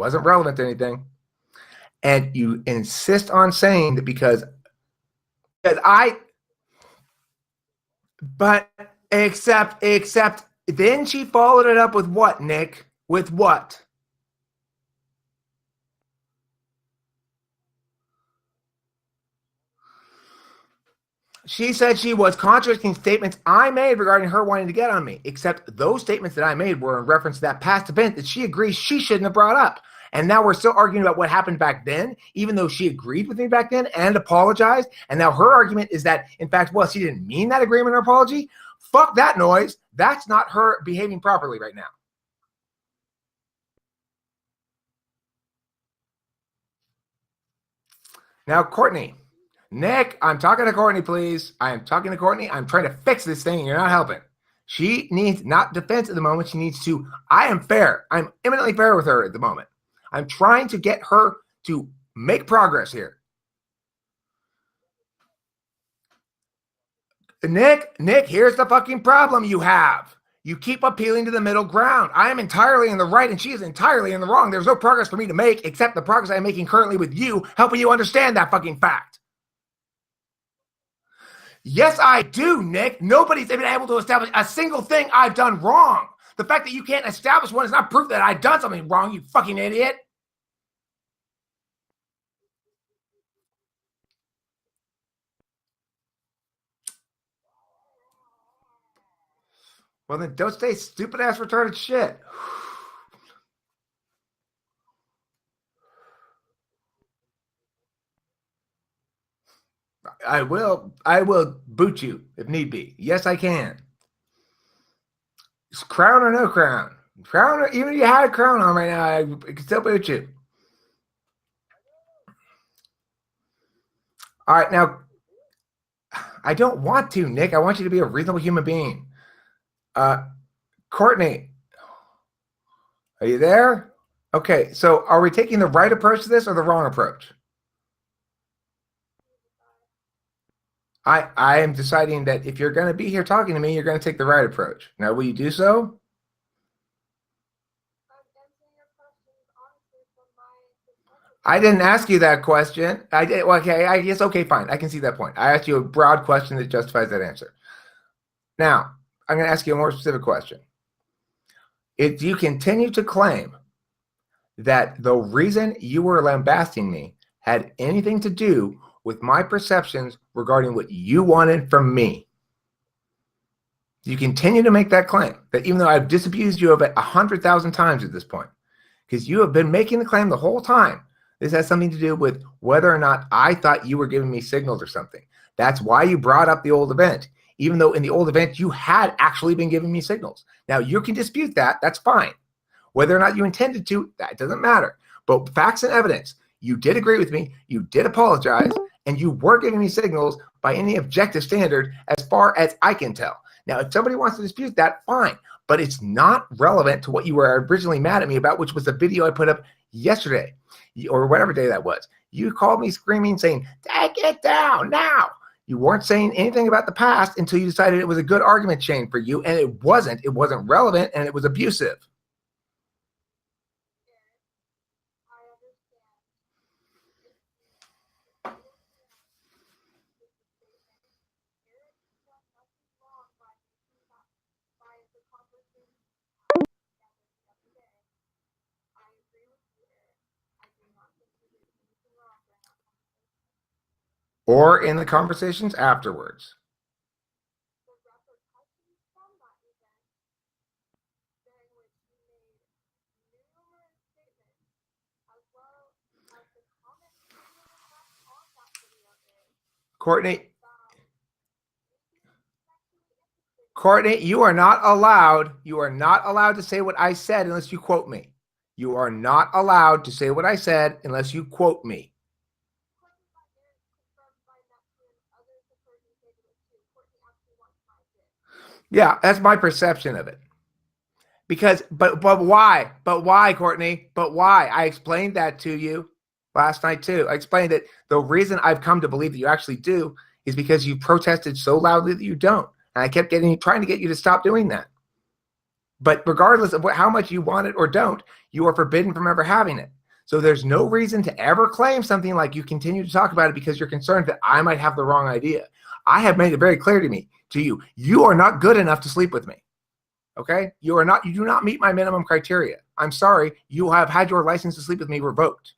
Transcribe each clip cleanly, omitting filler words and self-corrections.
wasn't relevant to anything. And you insist on saying that because except then she followed it up with what, Nick? With what? She said she was contradicting statements I made regarding her wanting to get on me, except those statements that I made were in reference to that past event that she agrees she shouldn't have brought up. And now we're still arguing about what happened back then, even though she agreed with me back then and apologized. And now her argument is that, in fact, well, she didn't mean that agreement or apology. Fuck that noise. That's not her behaving properly right now. Now, Courtney. Nick, I'm talking to Courtney, please. I am talking to Courtney. I'm trying to fix this thing. You're not helping. She needs not defense at the moment. She needs to, I am fair. I'm eminently fair with her at the moment. I'm trying to get her to make progress here. Nick, here's the fucking problem you have. You keep appealing to the middle ground. I am entirely in the right and she is entirely in the wrong. There's no progress for me to make except the progress I'm making currently with you, helping you understand that fucking fact. Yes, I do, Nick. Nobody's been able to establish a single thing I've done wrong. The fact that you can't establish one is not proof that I've done something wrong, you fucking idiot. Well, then don't say stupid-ass retarded shit. I will boot you if need be. Yes, I can. It's crown or no crown. Crown, or even if you had a crown on right now, I can still boot you. All right, now, I don't want to, Nick. I want you to be a reasonable human being. Courtney, are you there? Okay, so are we taking the right approach to this or the wrong approach? I am deciding that if you're going to be here talking to me, you're going to take the right approach. Now, will you do so? I didn't ask you that question. I did. Okay, I guess. Okay, fine. I can see that point. I asked you a broad question that justifies that answer. Now, I'm going to ask you a more specific question. If you continue to claim that the reason you were lambasting me had anything to do with my perceptions regarding what you wanted from me, you continue to make that claim, that even though I've disabused you of it 100,000 times at this point, because you have been making the claim the whole time, this has something to do with whether or not I thought you were giving me signals or something. That's why you brought up the old event, even though in the old event you had actually been giving me signals. Now, you can dispute that. That's fine. Whether or not you intended to, that doesn't matter. But facts and evidence, you did agree with me, you did apologize, and you were giving me signals by any objective standard as far as I can tell. Now, if somebody wants to dispute that, fine. But it's not relevant to what you were originally mad at me about, which was the video I put up yesterday or whatever day that was. You called me screaming, saying, take it down now. You weren't saying anything about the past until you decided it was a good argument chain for you, and it wasn't. It wasn't relevant, and it was abusive. Or in the conversations afterwards. Courtney, you are not allowed to say what I said unless you quote me. You are not allowed to say what I said unless you quote me. Yeah, that's my perception of it. Because, but why? But why, Courtney? But why? I explained that to you last night too. I explained that the reason I've come to believe that you actually do is because you protested so loudly that you don't. And I kept trying to get you to stop doing that. But regardless of how much you want it or don't, you are forbidden from ever having it. So there's no reason to ever claim something like you continue to talk about it because you're concerned that I might have the wrong idea. I have made it very clear to you, you are not good enough to sleep with me. Okay? You do not meet my minimum criteria. I'm sorry, you have had your license to sleep with me revoked.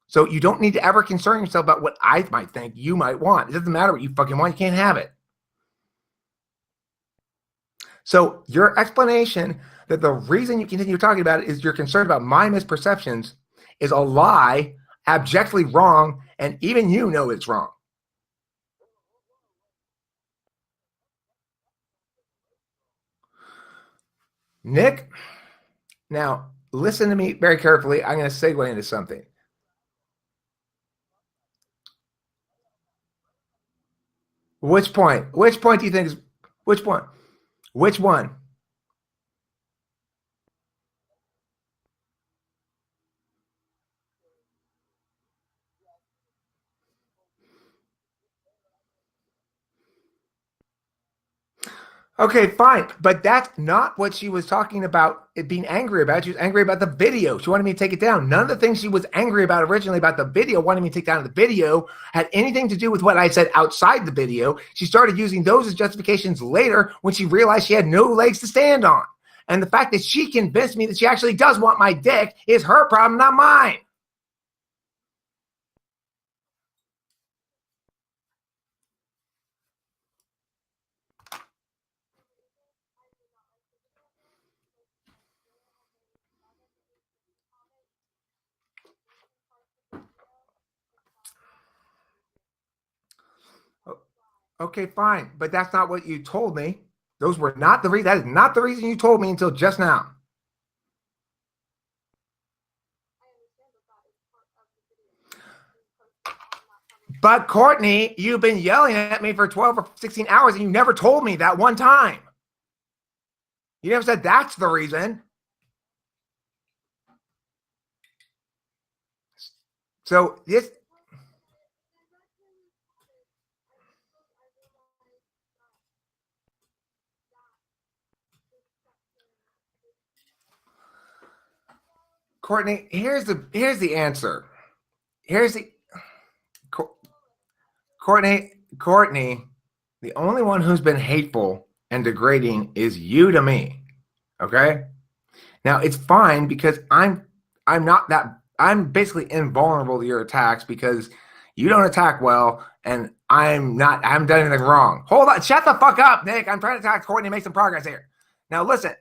So you don't need to ever concern yourself about what I might think you might want. It doesn't matter what you fucking want, you can't have it. So your explanation that the reason you continue talking about it is you're concerned about my misperceptions is a lie, abjectly wrong, and even you know it's wrong. Nick, now listen to me very carefully. I'm going to segue into something. Which point? Which point do you think is, which one? Which one? Okay, fine. But that's not what she was talking about, it being angry about. She was angry about the video. She wanted me to take it down. None of the things she was angry about originally about the video, wanting me to take down the video, had anything to do with what I said outside the video. She started using those as justifications later when she realized she had no legs to stand on. And the fact that she convinced me that she actually does want my dick is her problem, not mine. Okay, fine. But that's not what you told me. Those were not the reason. That is not the reason you told me until just now. But Courtney, you've been yelling at me for 12 or 16 hours and you never told me that one time. You never said that's the reason. So this, Courtney, here's the answer. Here's the Courtney, the only one who's been hateful and degrading is you to me. Okay? Now it's fine because I'm not that, I'm basically invulnerable to your attacks because you don't attack well and I haven't done anything wrong. Hold on, shut the fuck up, Nick. I'm trying to attack Courtney and make some progress here. Now listen,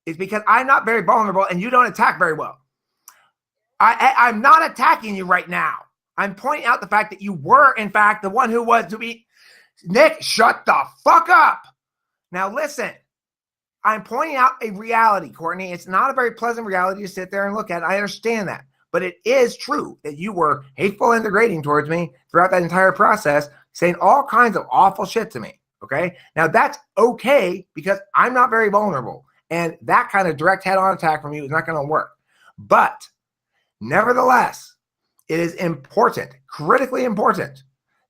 it's because I'm not very vulnerable and you don't attack very well. I'm not attacking you right now. I'm pointing out the fact that you were, in fact, the one who was to be. Nick, shut the fuck up. Now listen, I'm pointing out a reality, Courtney. It's not a very pleasant reality to sit there and look at. I understand that. But it is true that you were hateful and degrading towards me throughout that entire process, saying all kinds of awful shit to me. Okay? Now that's okay because I'm not very vulnerable. And that kind of direct head-on attack from you is not going to work. But nevertheless, it is important, critically important,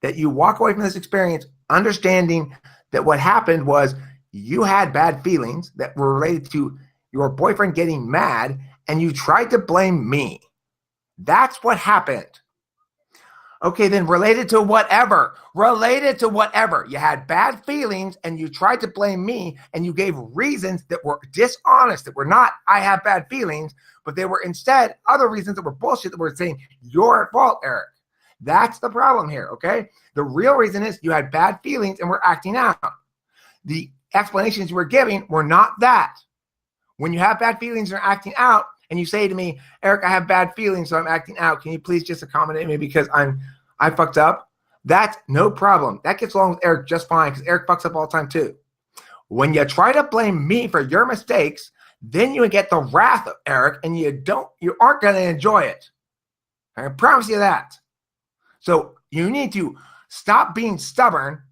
that you walk away from this experience understanding that what happened was you had bad feelings that were related to your boyfriend getting mad and you tried to blame me. That's what happened. Okay, then related to whatever. You had bad feelings and you tried to blame me and you gave reasons that were dishonest, that were not, I have bad feelings, but they were instead other reasons that were bullshit that were saying, you're at fault, Eric. That's the problem here, okay? The real reason is you had bad feelings and were acting out. The explanations you were giving were not that. When you have bad feelings and are acting out, and you say to me, Eric, I have bad feelings, so I'm acting out. Can you please just accommodate me because I fucked up? That's no problem. That gets along with Eric just fine because Eric fucks up all the time too. When you try to blame me for your mistakes, then you get the wrath of Eric and you aren't going to enjoy it. I can promise you that. So you need to stop being stubborn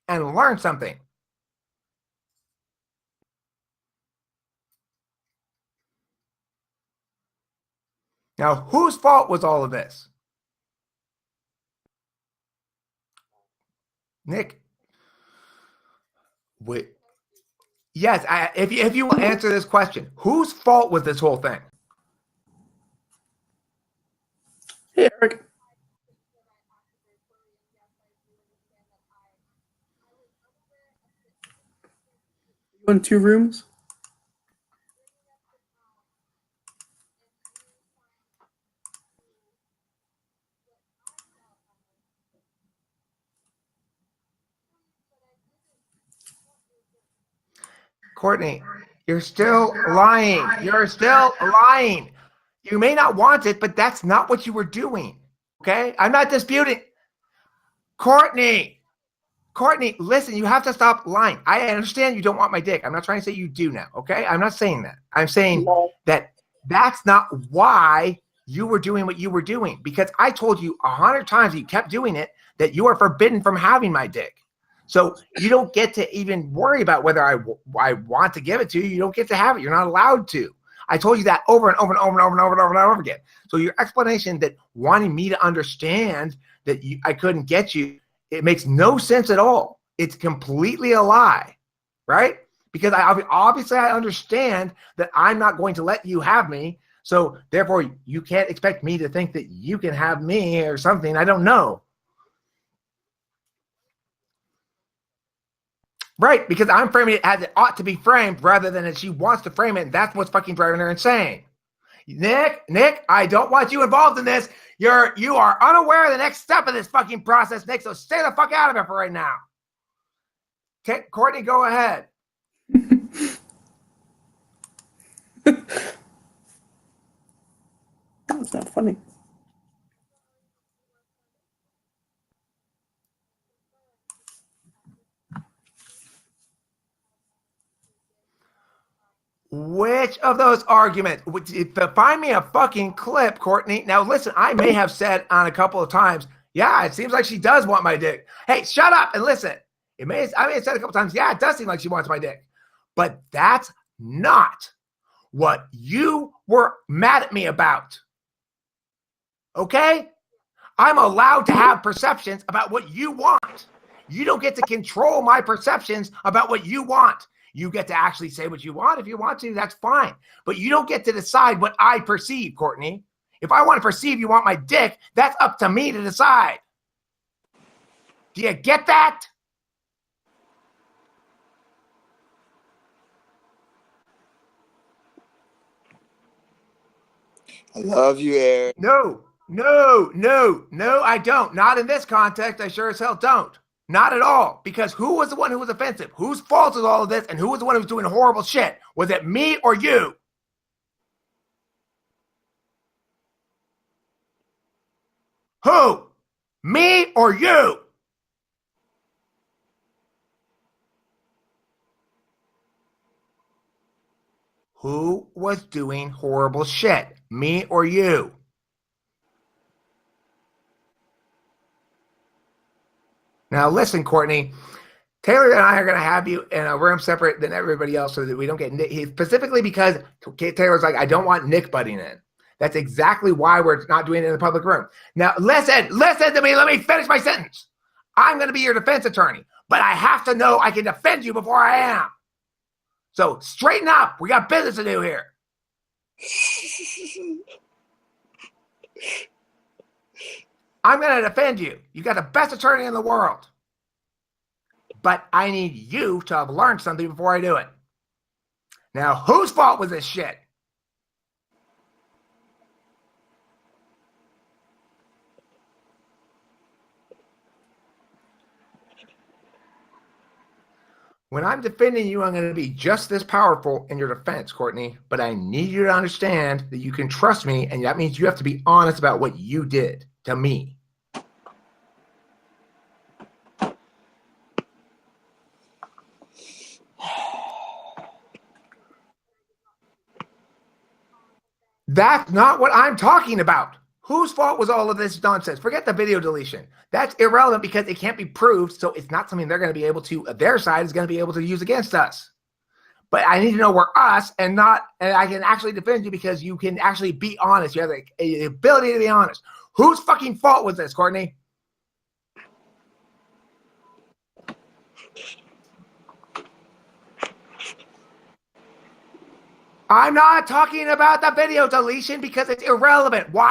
and learn something. Now, whose fault was all of this? Nick, wait. Yes, if you will answer this question, whose fault was this whole thing? Hey, Eric. You in 2 rooms? Courtney, you're still lying. You're still lying. You may not want it, but that's not what you were doing. Okay? I'm not disputing. Courtney, listen, you have to stop lying. I understand you don't want my dick. I'm not trying to say you do now. Okay? I'm not saying that. I'm saying that that's not why you were doing what you were doing, because I told you 100 times, you kept doing it, that you are forbidden from having my dick. So you don't get to even worry about whether I want to give it to you. You don't get to have it. You're not allowed to. I told you that over and over and over and over and over and over and over again. So your explanation that wanting me to understand that I couldn't get you, it makes no sense at all. It's completely a lie, right? Because obviously I understand that I'm not going to let you have me. So therefore, you can't expect me to think that you can have me or something. I don't know. Right, because I'm framing it as it ought to be framed rather than as she wants to frame it. And that's what's fucking driving her insane. Nick, I don't want you involved in this. You are unaware of the next step of this fucking process, Nick. So stay the fuck out of it for right now. Courtney, go ahead. That's not funny. Which of those arguments? Find me a fucking clip, Courtney. Now, listen, I may have said on a couple of times, yeah, it seems like she does want my dick. Hey, shut up and listen. I may have said a couple times, yeah, it does seem like she wants my dick. But that's not what you were mad at me about. Okay? I'm allowed to have perceptions about what you want. You don't get to control my perceptions about what you want. You get to actually say what you want. If you want to, that's fine. But you don't get to decide what I perceive, Courtney. If I want to perceive you want my dick, that's up to me to decide. Do you get that? I love you, Eric. No, I don't. Not in this context. I sure as hell don't. Not at all. Because who was the one who was offensive? Whose fault is all of this? And who was the one who was doing horrible shit? Was it me or you? Who? Me or you? Who was doing horrible shit? Me or you? Now listen, Courtney. Taylor and I are going to have you in a room separate than everybody else so that we don't get Nick. Specifically because Taylor's like, I don't want Nick butting in. That's exactly why we're not doing it in the public room. Now, listen to me. Let me finish my sentence. I'm going to be your defense attorney, but I have to know I can defend you before I am. So straighten up. We got business to do here. I'm going to defend you. You got the best attorney in the world. But I need you to have learned something before I do it. Now, whose fault was this shit? When I'm defending you, I'm going to be just this powerful in your defense, Courtney. But I need you to understand that you can trust me, and that means you have to be honest about what you did to me. That's not what I'm talking about. Whose fault was all of this nonsense? Forget the video deletion. That's irrelevant because it can't be proved, so it's not something they're going to be able to, their side is going to be able to use against us. But I need to know we're us and I can actually defend you because you can actually be honest. You have the ability to be honest. Whose fucking fault was this, Courtney? I'm not talking about the video deletion because it's irrelevant. Why